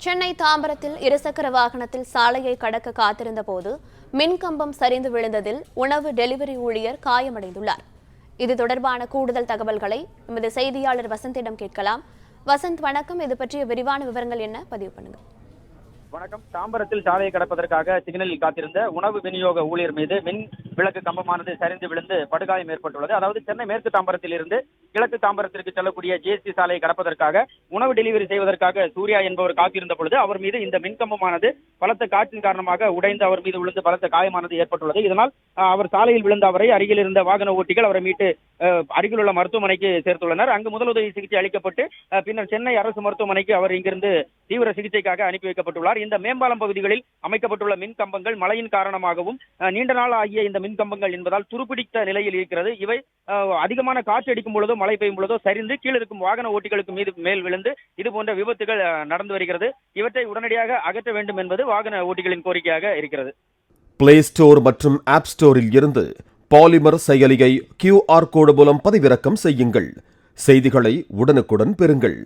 சென்னை தாம்பரத்தில் இருசக்கர வாகனத்தில் சாலையை கடக்க காத்திருந்த போது மின்கம்பம் சரிந்து விழுந்ததில் உணவு டெலிவரி ஊழியர் காயமடைந்துள்ளார். இது தொடர்பான கூடுதல் தகவல்களை எமது செய்தியாளர் வசந்திடம் கேட்கலாம். வசந்த், வணக்கம். இது பற்றிய விரிவான விவரங்கள் என்ன? பதிவு பண்ணுங்க. வணக்கம். தாம்பரத்தில் சாலையை கடப்பதற்காக சிக்னலில் காத்திருந்த உணவு விநியோக ஊழியர் மீது மின் விளக்கு கம்பமானது சரிந்து விழுந்து படுகாயம் ஏற்பட்டுள்ளது. அதாவது சென்னை மேற்கு தாம்பரத்தில் இருந்து கிழக்கு தாம்பரத்திற்கு செல்லக்கூடிய ஜிஎஸ்டி சாலையை கடப்பதற்காக உணவு டெலிவரி செய்வதற்காக சூர்யா என்பவர் காத்திருந்த பொழுது அவர் மீது இந்த மின்கம்பமானது பலத்த காற்றின் காரணமாக உடைந்து அவர் மீது விழுந்து பலத்த காயமானது ஏற்பட்டுள்ளது. இதனால் அவர் சாலையில் விழுந்த அவரை அருகில் இருந்த வாகன ஓட்டிகள் அவரை மீட்டு அருகில் உள்ள மருத்துவமனைக்கு சேர்த்துள்ளனர். அங்கு முதலுதவி சிகிச்சை அளிக்கப்பட்டு பின்னர் சென்னை அரசு மருத்துவமனைக்கு அவர் இங்கிருந்து தீவிர சிகிச்சைக்காக அனுப்பி வைக்கப்பட்டுள்ளார். இந்த மேம்பாலம் பகுதிகளில் அமைக்கப்பட்டுள்ள மின் கம்பங்கள் மழையின் காரணமாகவும் நீண்ட நாள் ஆகிய இந்த மின் கம்பங்கள் என்பதால் துருப்பிடித்த நிலையில் இருக்கிறது. இவை அதிகமான காற்று அடிக்கும் பொழுதோ மழை பெய்யும் பொழுதோ சரிந்து கீழே இருக்கும் வாகன ஓட்டிகளுக்கு மேல் விழுந்து இது போன்ற விபத்துகள் நடந்து வருகிறது. இவற்றை உடனடியாக அகற்ற வேண்டும் என்பது வாகன ஓட்டிகளின் கோரிக்கையாக இருக்கிறது. பிளே ஸ்டோர் மற்றும் ஆப் ஸ்டோரில் இருந்து பாலிமர் செயலியை QR கோடு மூலம் பதிவிறக்கம் செய்யுங்கள். செய்திகளை உடனுக்குடன் பெறுங்கள்.